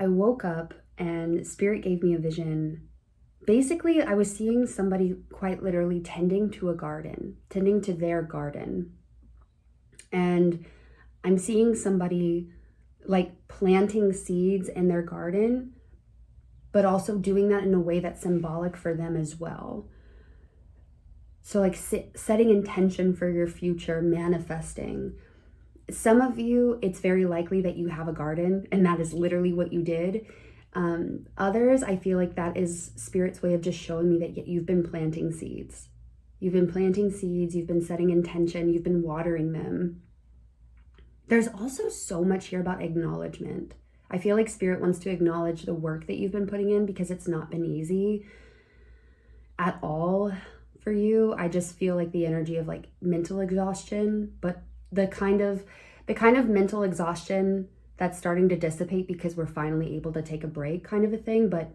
I woke up and Spirit gave me a vision. Basically, I was seeing somebody quite literally tending to a garden, tending to their garden. And I'm seeing somebody like planting seeds in their garden, but also doing that in a way that's symbolic for them as well. So like setting intention for your future, manifesting. Some of you, it's very likely that you have a garden and that is literally what you did. Others, I feel like that is Spirit's way of just showing me that you've been planting seeds. You've been planting seeds, you've been setting intention, you've been watering them. There's also so much here about acknowledgement. I feel like Spirit wants to acknowledge the work that you've been putting in because it's not been easy at all for you. I just feel like the energy of like mental exhaustion, but the kind of mental exhaustion that's starting to dissipate because we're finally able to take a break kind of a thing. But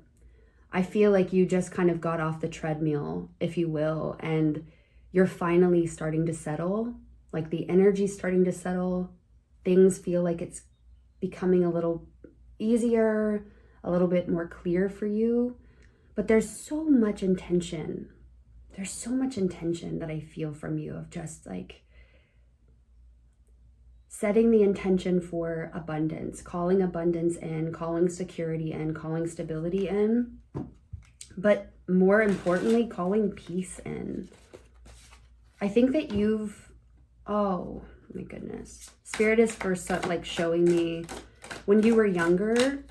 I feel like you just kind of got off the treadmill, if you will, and you're finally starting to settle. Like the energy's starting to settle. Things feel like it's becoming a little easier, a little bit more clear for you. But there's so much intention. There's so much intention that I feel from you of just like setting the intention for abundance, calling abundance in, calling security in, calling stability in, but more importantly, calling peace in. I think that oh my goodness. Spirit is first like showing me when you were younger,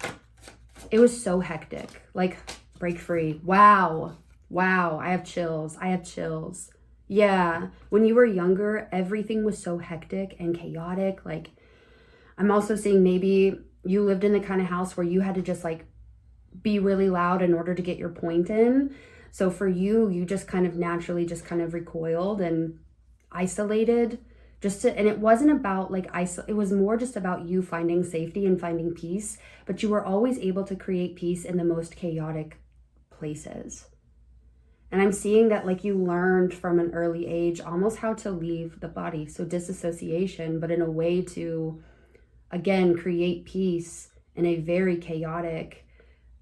it was so hectic. Like break free. Wow. I have chills. Yeah, when you were younger, everything was so hectic and chaotic. Like, I'm also seeing maybe you lived in the kind of house where you had to just like be really loud in order to get your point in. So for you, you just kind of naturally just kind of recoiled and isolated and it wasn't about like it was more just about you finding safety and finding peace, but you were always able to create peace in the most chaotic places. And I'm seeing that like you learned from an early age almost how to leave the body. So disassociation, but in a way to, again, create peace in a very chaotic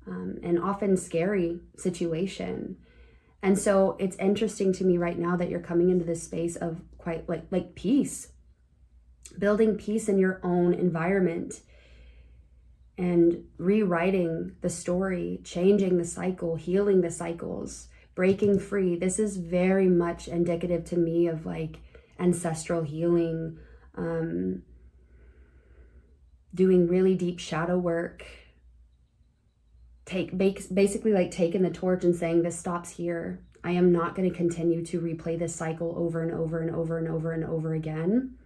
and often scary situation. And so it's interesting to me right now that you're coming into this space of quite like peace, building peace in your own environment and rewriting the story, changing the cycle, healing the cycles, breaking free. This is very much indicative to me of like ancestral healing, doing really deep shadow work, basically like taking the torch and saying, this stops here. I am not going to continue to replay this cycle over and over and over and over and over again.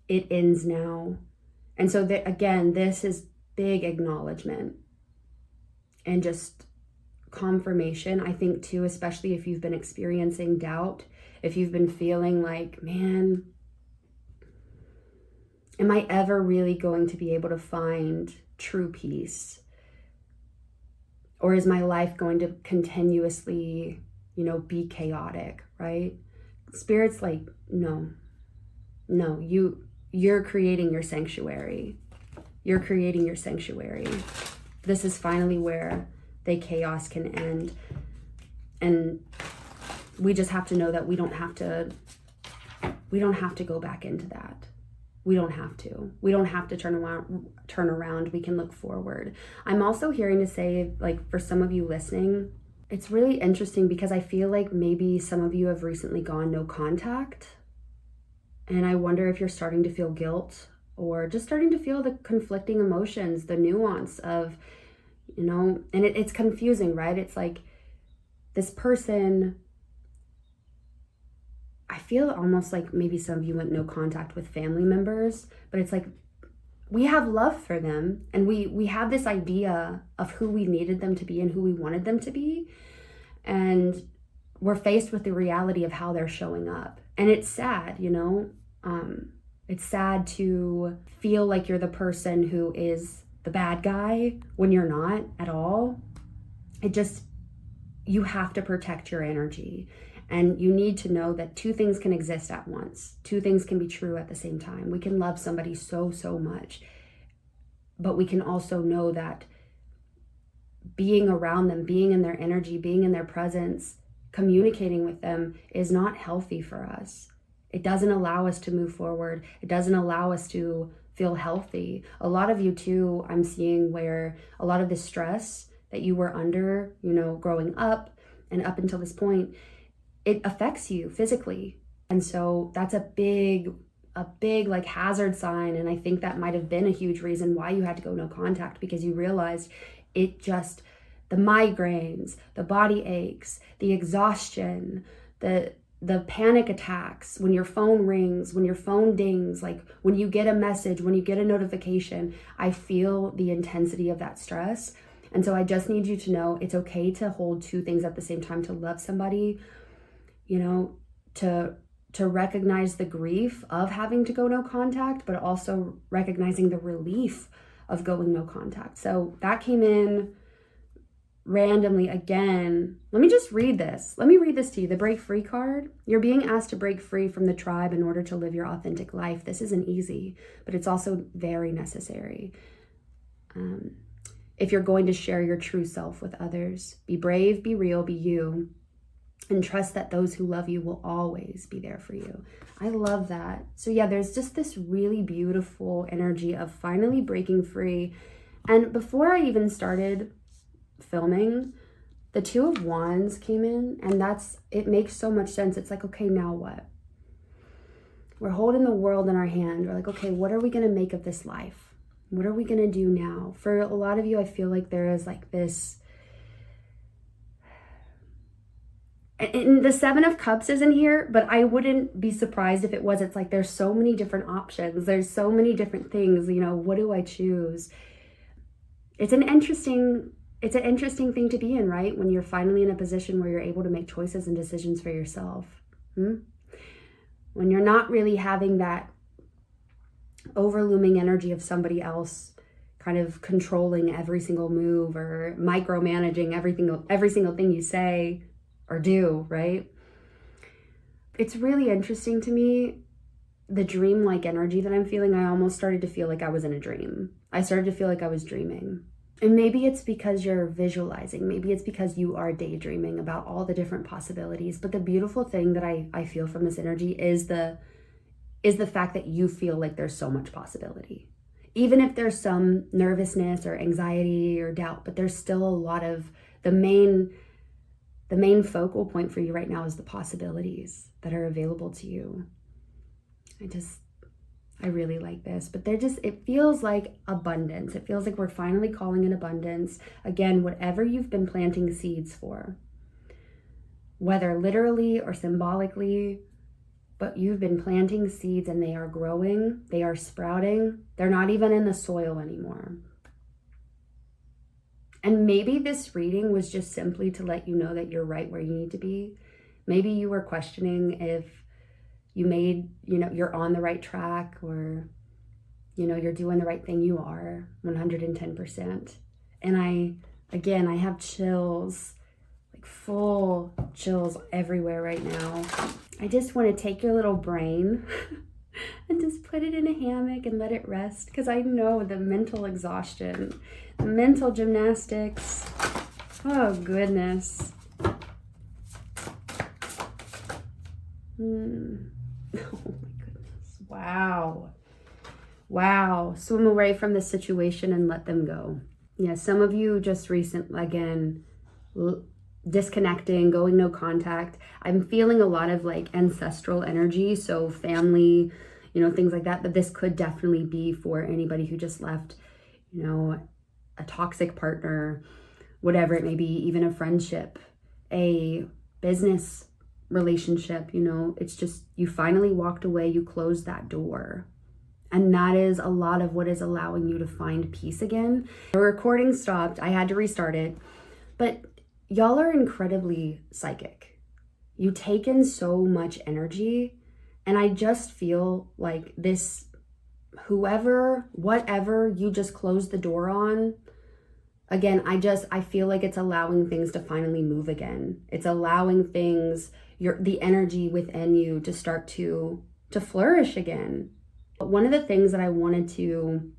It ends now. And so again, this is big acknowledgement and just confirmation, I think too, especially if you've been experiencing doubt, if you've been feeling like, man, am I ever really going to be able to find true peace? Or is my life going to continuously, be chaotic, right? Spirit's like, no, you're creating your sanctuary. You're creating your sanctuary. This is finally where the chaos can end. And we just have to know that we don't have to go back into that. We don't have to turn around. We can look forward. I'm also hearing to say, like, for some of you listening, it's really interesting because I feel like maybe some of you have recently gone no contact. And I wonder if you're starting to feel guilt or just starting to feel the conflicting emotions, the nuance of, and it's confusing, right? It's like this person, I feel almost like maybe some of you went no contact with family members, but it's like we have love for them and we have this idea of who we needed them to be and who we wanted them to be. And we're faced with the reality of how they're showing up. And it's sad, it's sad to feel like you're the person who is the bad guy when you're not at all. You have to protect your energy. And you need to know that two things can exist at once. Two things can be true at the same time. We can love somebody so, so much. But we can also know that being around them, being in their energy, being in their presence, communicating with them is not healthy for us. It doesn't allow us to move forward. It doesn't allow us to feel healthy. A lot of you too, I'm seeing where a lot of the stress that you were under, growing up and up until this point, it affects you physically. And so that's a big like hazard sign. And I think that might have been a huge reason why you had to go no contact, because you realized the migraines, the body aches, the exhaustion, the panic attacks, when your phone rings, when your phone dings, like when you get a message, when you get a notification, I feel the intensity of that stress. And so I just need you to know it's okay to hold two things at the same time, to love somebody, to recognize the grief of having to go no contact, but also recognizing the relief of going no contact. So that came in randomly again. Let me just read this. Let me read this to you. The break free card. You're being asked to break free from the tribe in order to live your authentic life. This isn't easy, but it's also very necessary. If you're going to share your true self with others, be brave, be real, be you, and trust that those who love you will always be there for you. I love that. So yeah, there's just this really beautiful energy of finally breaking free. And before I even started filming, the Two of Wands came in, and it makes so much sense. It's like, okay, now what? We're holding the world in our hand. We're like, okay, what are we going to make of this life? What are we going to do now? For a lot of you, I feel like there is like this, and the Seven of Cups isn't here, but I wouldn't be surprised if it was. It's like there's so many different options. There's so many different things, what do I choose? It's an interesting thing to be in, right? When you're finally in a position where you're able to make choices and decisions for yourself. When you're not really having that overlooming energy of somebody else kind of controlling every single move or micromanaging every single thing you say or do, right? It's really interesting to me, the dream-like energy that I'm feeling. I almost started to feel like I was in a dream. I started to feel like I was dreaming. And maybe it's because you're visualizing. Maybe it's because you are daydreaming about all the different possibilities. But the beautiful thing that I feel from this energy is the fact that you feel like there's so much possibility. Even if there's some nervousness or anxiety or doubt, but there's still a lot of the main focal point for you right now is the possibilities that are available to you. I really like this, but it feels like abundance. It feels like we're finally calling in abundance. Again, whatever you've been planting seeds for, whether literally or symbolically, but you've been planting seeds and they are growing, they are sprouting. They're not even in the soil anymore. And maybe this reading was just simply to let you know that you're right where you need to be. Maybe you were questioning if you made, you're on the right track, or, you're doing the right thing. You are 110%. And I have chills, like full chills everywhere right now. I just want to take your little brain and just put it in a hammock and let it rest, because I know the mental exhaustion, the mental gymnastics. Oh, goodness. Oh my goodness. Wow. Swim away from the situation and let them go. Yeah, some of you just disconnecting, going no contact. I'm feeling a lot of like ancestral energy, so family, things like that. But this could definitely be for anybody who just left, a toxic partner, whatever it may be, even a friendship, a business relationship. It's just, you finally walked away, you closed that door. And that is a lot of what is allowing you to find peace again. The recording stopped. I had to restart it. But y'all are incredibly psychic. You take in so much energy. And I just feel like this, whatever you just closed the door on, again, I feel like it's allowing things to finally move again. It's allowing things, the energy within you to start to flourish again. But one of the things that I wanted to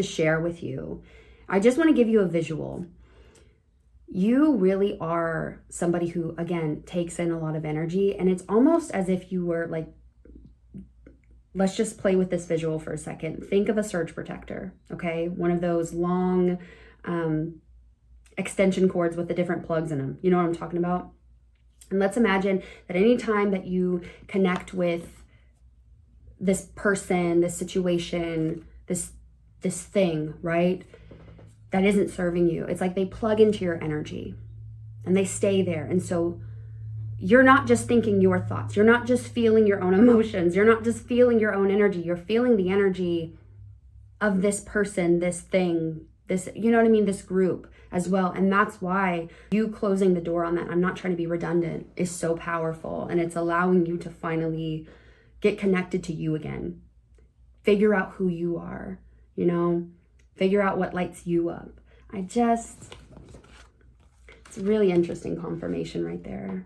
share with you, I just want to give you a visual. you really are somebody who, again, takes in a lot of energy. And it's almost as if you were like, let's just play with this visual for a second. Think of a surge protector, okay? One of those long extension cords with the different plugs in them. You know what I'm talking about? And let's imagine that any time that you connect with this person, this situation, this thing, right, that isn't serving you, it's like they plug into your energy and they stay there. And so you're not just thinking your thoughts. You're not just feeling your own emotions. You're not just feeling your own energy. You're feeling the energy of this person, this thing, this, you know what I mean, this group as well. And that's why you closing the door on that, I'm not trying to be redundant, is so powerful. And it's allowing you to finally get connected to you again. Figure out who you are, you know, figure out what lights you up. It's a really interesting confirmation right there.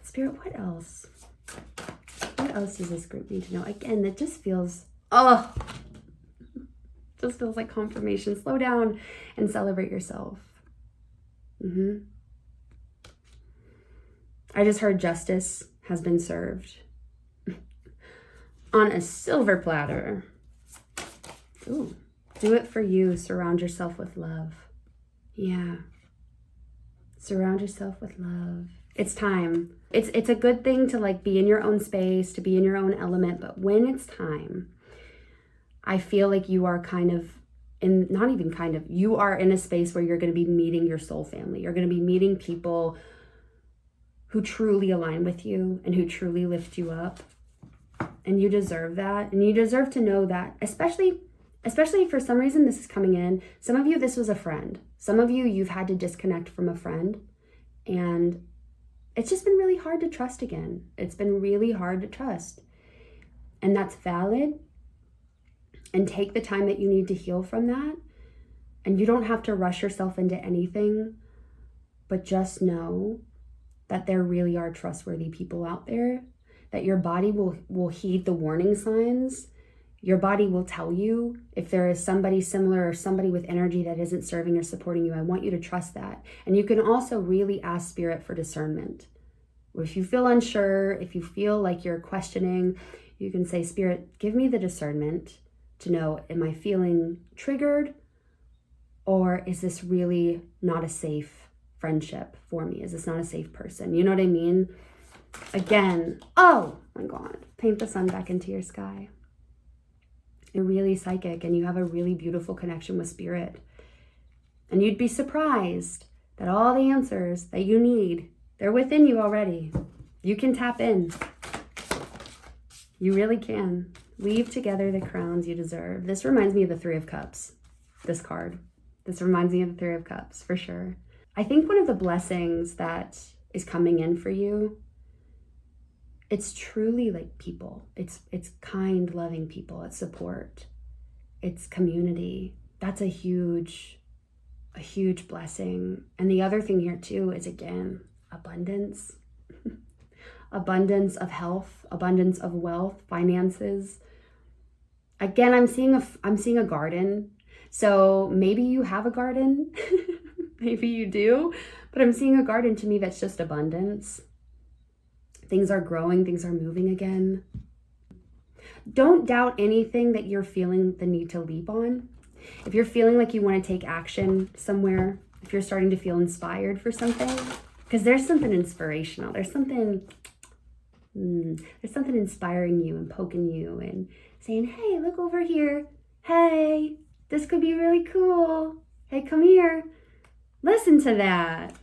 Spirit, what else? What else does this group need to know? Again, it just feels, just feels like confirmation. Slow down and celebrate yourself. I just heard justice has been served on a silver platter. Ooh, do it for you. Surround yourself with love. Yeah. Surround yourself with love. It's time. It's a good thing to like be in your own space, to be in your own element, but when it's time, I feel like you are you are in a space where you're going to be meeting your soul family. You're going to be meeting people who truly align with you and who truly lift you up. And you deserve that. And you deserve to know that, especially if for some reason this is coming in. Some of you, this was a friend. Some of you, you've had to disconnect from a friend. And it's just been really hard to trust again. It's been really hard to trust. And that's valid. And take the time that you need to heal from that. And you don't have to rush yourself into anything. But just know that there really are trustworthy people out there. That your body will heed the warning signs. Your body will tell you if there is somebody similar or somebody with energy that isn't serving or supporting you. I want you to trust that. And you can also really ask Spirit for discernment. If you feel unsure, if you feel like you're questioning, you can say, Spirit, give me the discernment to know, am I feeling triggered? Or is this really not a safe friendship for me? Is this not a safe person? You know what I mean? Again, oh my God, paint the sun back into your sky. You're really psychic and you have a really beautiful connection with Spirit. And you'd be surprised that all the answers that you need, they're within you already. You can tap in. You really can. Weave together the crowns you deserve. This reminds me of the Three of Cups, this card. This reminds me of the Three of Cups, for sure. I think one of the blessings that is coming in for you, it's truly like people. It's kind, loving people. It's support. It's community. That's a huge blessing. And the other thing here too is, again, abundance. Abundance of health, abundance of wealth, finances. Again, I'm seeing a garden. So maybe you have a garden. Maybe you do. But I'm seeing a garden to me that's just abundance. Things are growing, things are moving again. Don't doubt anything that you're feeling the need to leap on. If you're feeling like you want to take action somewhere, if you're starting to feel inspired for something, because there's something inspirational. There's something inspiring you and poking you and saying, hey, look over here. Hey, this could be really cool. Hey, come here. Listen to that.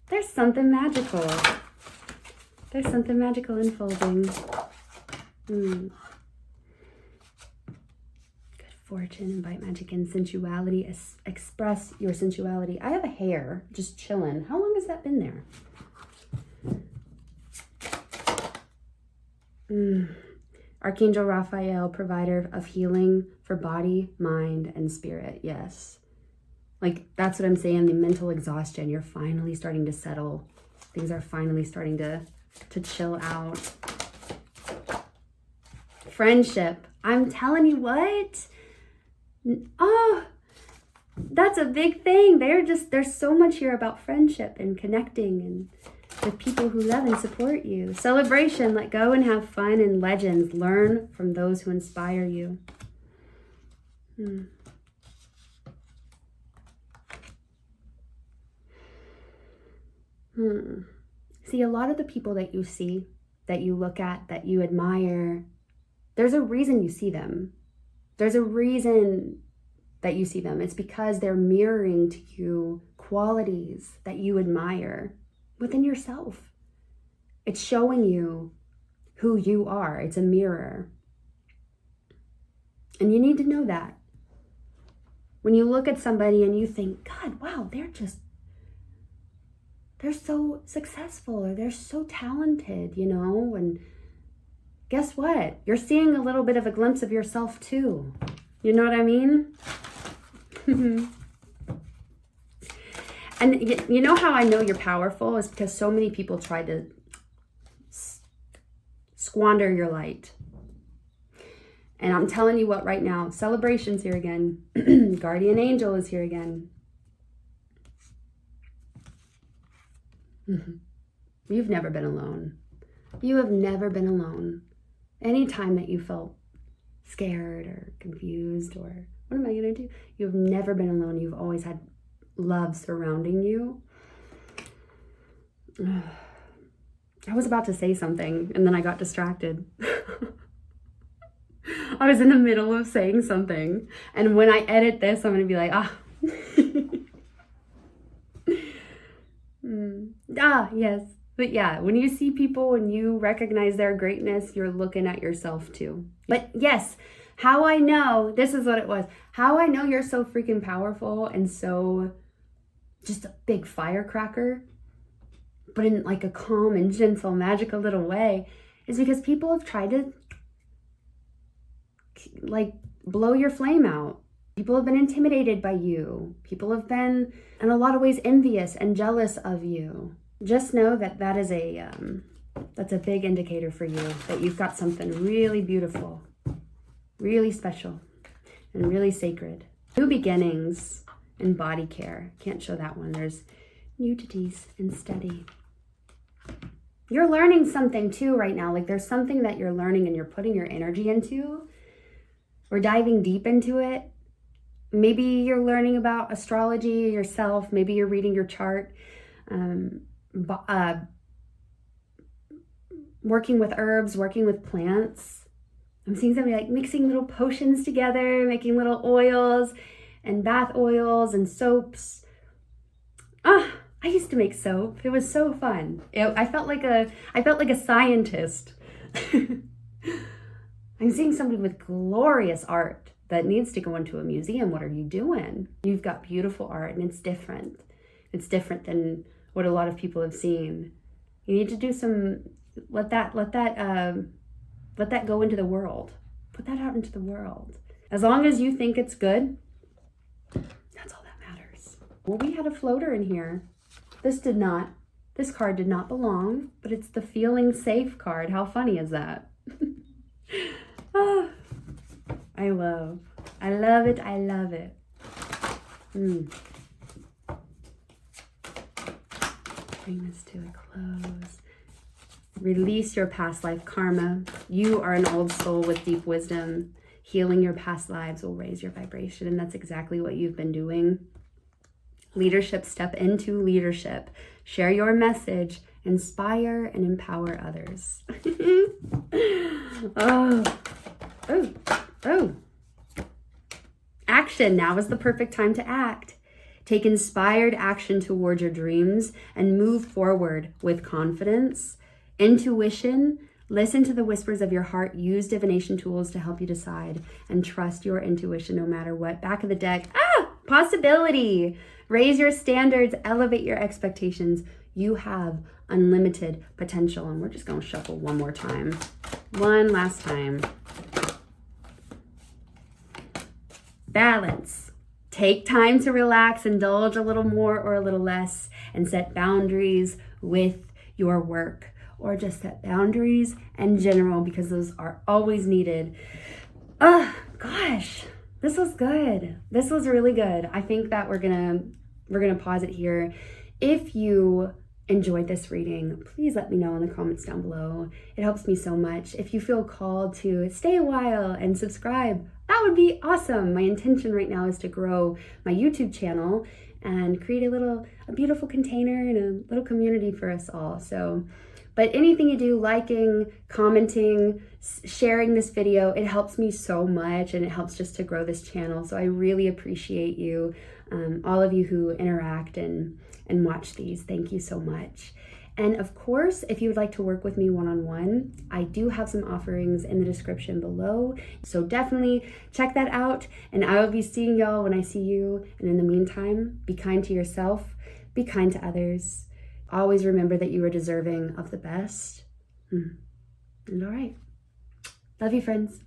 There's something magical. There's something magical unfolding. Good fortune, invite magic and sensuality. Express your sensuality. I have a hair just chilling. How long has that been there? Archangel Raphael, provider of healing for body, mind, and spirit. Yes. Like, that's what I'm saying. The mental exhaustion. You're finally starting to settle. Things are finally starting to chill out. Friendship. I'm telling you what. Oh, That's a big thing. There's so much here about friendship and connecting and with people who love and support you. Celebration, let go and have fun, and legends, learn from those who inspire you. See, a lot of the people that you see, that you look at, that you admire, there's a reason you see them. There's a reason that you see them. It's because they're mirroring to you qualities that you admire within yourself. It's showing you who you are. It's a mirror. And you need to know that. When you look at somebody and you think, God, wow, they're so successful, or they're so talented, you know, and guess what? You're seeing a little bit of a glimpse of yourself too. You know what I mean? And you know how I know you're powerful is because so many people try to squander your light. And I'm telling you what right now, celebration's here again. Guardian angel is here again. You've never been alone. You have never been alone. Anytime that you felt scared or confused or what am I going to do? You have never been alone. You've always had love surrounding you. I was about to say something and then I got distracted. I was in the middle of saying something, and when I edit this, I'm going to be like, yes. But yeah, when you see people and you recognize their greatness, you're looking at yourself too. But yes, how I know, this is what it was. How I know you're so freaking powerful and so just a big firecracker, but in like a calm and gentle, magical little way, is because people have tried to like blow your flame out. People have been intimidated by you. People have been, in a lot of ways, envious and jealous of you. Just know that that's a big indicator for you that you've got something really beautiful, really special, and really sacred. New beginnings in body care. Can't show that one. There's nudities and steady. You're learning something too right now. Like there's something that you're learning and you're putting your energy into. We're diving deep into it. Maybe you're learning about astrology yourself. Maybe you're reading your chart. Working with herbs, working with plants. I'm seeing somebody like mixing little potions together, making little oils and bath oils and soaps. I used to make soap. It was so fun. I felt like a scientist. I'm seeing somebody with glorious art that needs to go into a museum. What are you doing? You've got beautiful art and it's different. It's different than what a lot of people have seen. You need to do some, let that go into the world. Put that out into the world. As long as you think it's good, that's all that matters. Well, we had a floater in here. This card did not belong, but it's the feeling safe card. How funny is that? I love it. I love it. Bring this to a close. Release your past life karma. You are an old soul with deep wisdom. Healing your past lives will raise your vibration, and that's exactly what you've been doing. Leadership, step into leadership. Share your message. Inspire and empower others. Oh. Action. Now is the perfect time to act. Take inspired action toward your dreams and move forward with confidence, intuition. Listen to the whispers of your heart. Use divination tools to help you decide and trust your intuition no matter what. Back of the deck. Possibility. Raise your standards. Elevate your expectations. You have unlimited potential. And we're just going to shuffle one more time. One last time. Balance. Take time to relax, indulge a little more or a little less, and set boundaries with your work. Or just set boundaries in general, because those are always needed. Gosh, This was good. This was really good. I think that we're gonna pause it here. If you enjoyed this reading, please let me know in the comments down below. It helps me so much. If you feel called to stay a while and subscribe, that would be awesome. My intention right now is to grow my YouTube channel and create a beautiful container and a little community for us all. So, but anything you do, liking, commenting, sharing this video, it helps me so much, and it helps just to grow this channel. So I really appreciate you, all of you who interact and watch these. Thank you so much. And of course, if you would like to work with me one-on-one, I do have some offerings in the description below. So definitely check that out. And I will be seeing y'all when I see you. And in the meantime, be kind to yourself, be kind to others. Always remember that you are deserving of the best. And all right. Love you, friends.